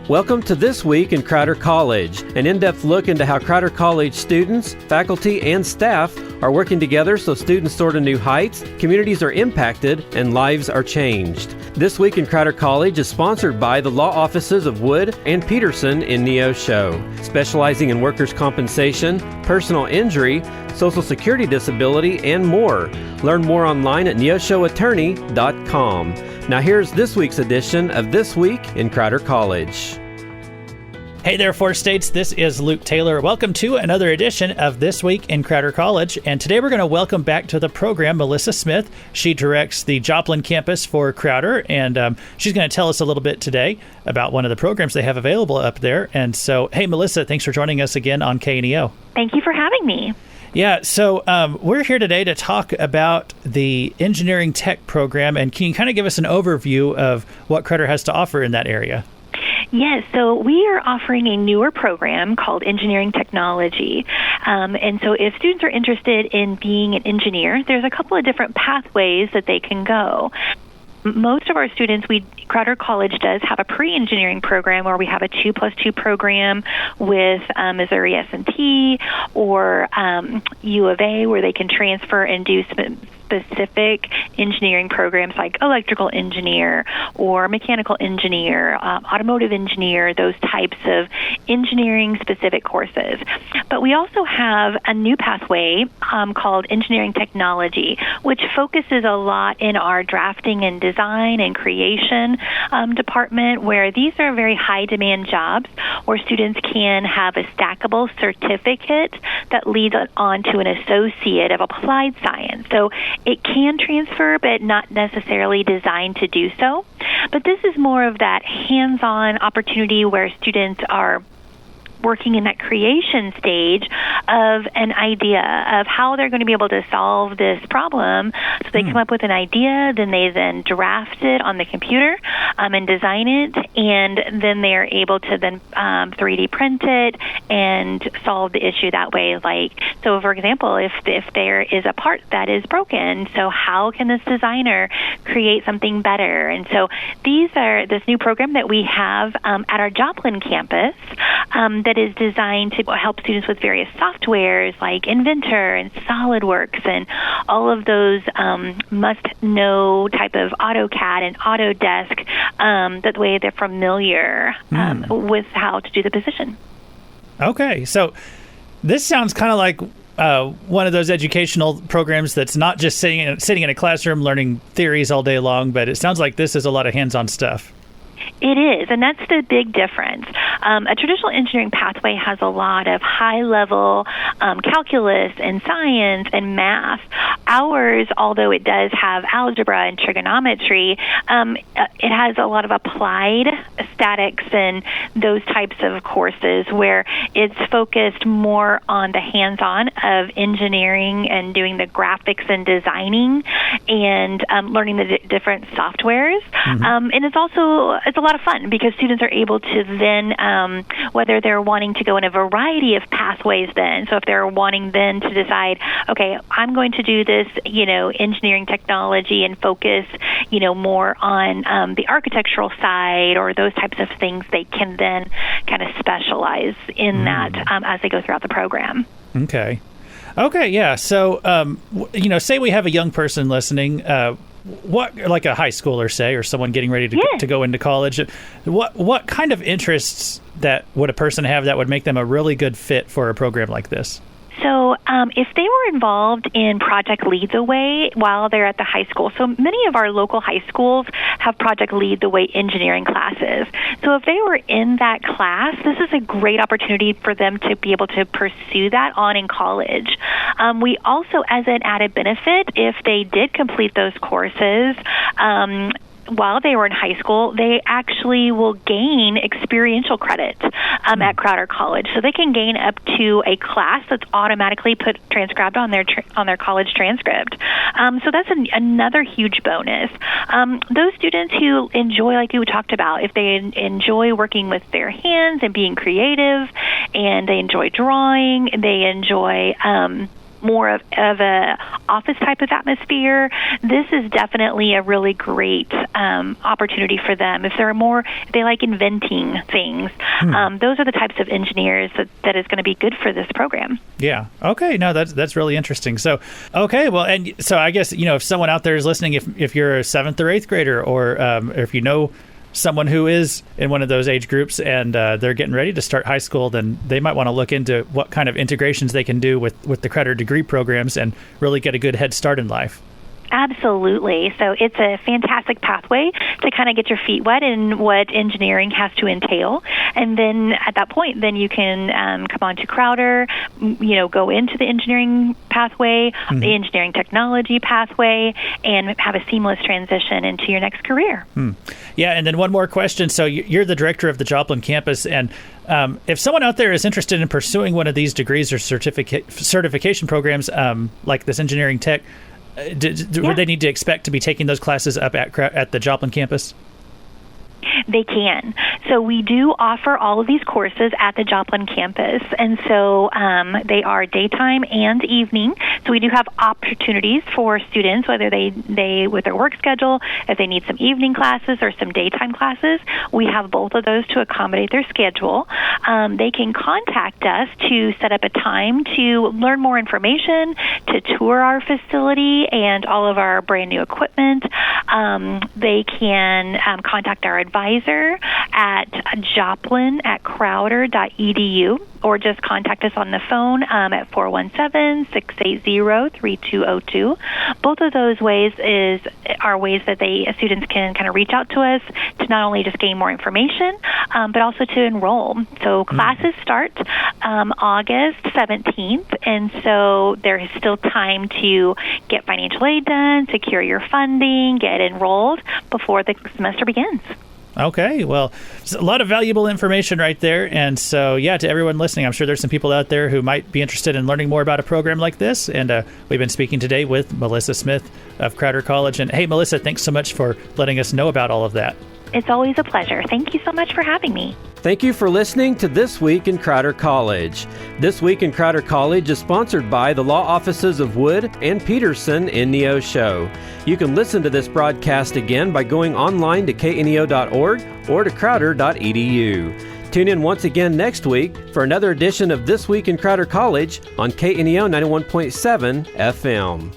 Welcome to This Week in Crowder College, an in-depth look into how Crowder College students, faculty, and staff are working together so students soar to new heights, communities are impacted, and lives are changed. This Week in Crowder College is sponsored by the law offices of Wood and Peterson in Neosho, specializing in workers' compensation, personal injury, Social Security disability, and more. Learn more online at neoshoattorney.com. Now here's this week's edition of This Week in Crowder College. Hey there, Four States. This is Luke Taylor. Welcome to another edition of This Week in Crowder College. And today we're going to welcome back to the program Melissa Smith. She directs the Joplin campus for Crowder, and she's going to tell us a little bit today about one of the programs they have available up there. And so, hey, Melissa, thanks for joining us again on KNEO. Thank you for having me. Yeah, so we're here today to talk about the engineering tech program, and can you kind of give us an overview of what Crowder has to offer in that area? Yes, so we are offering a newer program called Engineering Technology. And so if students are interested in being an engineer, there's a couple of different pathways that they can go. Most of our students, Crowder College does have a pre-engineering program where we have a 2+2 program with Missouri S&T or U of A, where they can transfer and do specific engineering programs like electrical engineer or mechanical engineer, automotive engineer, those types of engineering specific courses. But we also have a new pathway called Engineering Technology, which focuses a lot in our drafting and design and creation department, where these are very high demand jobs where students can have a stackable certificate that leads on to an associate of applied science. So it can transfer, but not necessarily designed to do so. But this is more of that hands-on opportunity where students are working in that creation stage of an idea of how they're going to be able to solve this problem. So they come up with an idea, then they draft it on the computer and design it, and then they're able to then 3D print it and solve the issue that way. Like, so for example, if there is a part that is broken, so how can this designer create something better? And so this new program that we have at our Joplin campus that is designed to help students with various softwares like Inventor and SolidWorks and all of those must-know type of AutoCAD and Autodesk, that way they're familiar with how to do the position. Okay, so this sounds kind of like one of those educational programs that's not just sitting in a classroom learning theories all day long, but it sounds like this is a lot of hands-on stuff. It is, and that's the big difference. A traditional engineering pathway has a lot of high-level calculus and science and math. Ours, although it does have algebra and trigonometry, it has a lot of applied statics and those types of courses where it's focused more on the hands-on of engineering and doing the graphics and designing and learning the different softwares. And it's a lot of fun because students are able to then, whether they're wanting to go in a variety of pathways then, so if they're wanting then to decide, okay, I'm going to do this, engineering technology and focus, more on the architectural side or those types of things, they can then kind of specialize in that as they go throughout the program. Okay, yeah. So, say we have a young person listening, what, like a high schooler, say, or someone getting ready to go into college, what kind of interests that would a person have that would make them a really good fit for a program like this? So if they were involved in Project Lead the Way while they're at the high school, so many of our local high schools have Project Lead the Way engineering classes. So if they were in that class, this is a great opportunity for them to be able to pursue that on in college. We also, as an added benefit, if they did complete those courses, while they were in high school, they actually will gain experiential credit at Crowder College. So they can gain up to a class that's automatically transcribed on their college transcript. So that's another huge bonus. Those students who enjoy, like you talked about, if they enjoy working with their hands and being creative, and they enjoy drawing, they enjoy more of a office type of atmosphere, this is definitely a really great opportunity for them. If they like inventing things, those are the types of engineers that is going to be good for this program. Yeah. Okay. No, that's really interesting. So, okay. Well, and so I guess, if someone out there is listening, if you're a 7th or 8th grader, or if you know someone who is in one of those age groups and they're getting ready to start high school, then they might want to look into what kind of integrations they can do with the credit degree programs and really get a good head start in life. Absolutely. So it's a fantastic pathway to kind of get your feet wet in what engineering has to entail. And then at that point, then you can come on to Crowder, go into the engineering pathway, the engineering technology pathway, and have a seamless transition into your next career. Yeah, and then one more question. So you're the director of the Joplin campus, and if someone out there is interested in pursuing one of these degrees or certification programs like this engineering tech, would they need to expect to be taking those classes up at the Joplin campus? They can. So we do offer all of these courses at the Joplin campus, and so they are daytime and evening. So we do have opportunities for students, whether they with their work schedule, if they need some evening classes or some daytime classes, we have both of those to accommodate their schedule. They can contact us to set up a time to learn more information, to tour our facility and all of our brand new equipment. They can contact our advisor at joplin@crowder.edu, or just contact us on the phone at 417-680-3202. Both of those ways are ways that students can kind of reach out to us to not only just gain more information, but also to enroll. So classes start August 17th, and so there is still time to get financial aid done, secure your funding, get enrolled before the semester begins. Okay, well, a lot of valuable information right there. And so, to everyone listening, I'm sure there's some people out there who might be interested in learning more about a program like this. And we've been speaking today with Melissa Smith of Crowder College. And hey, Melissa, thanks so much for letting us know about all of that. It's always a pleasure. Thank you so much for having me. Thank you for listening to This Week in Crowder College. This Week in Crowder College is sponsored by the law offices of Wood and Peterson in Neosho. You can listen to this broadcast again by going online to kneo.org or to crowder.edu. Tune in once again next week for another edition of This Week in Crowder College on KNEO 91.7 FM.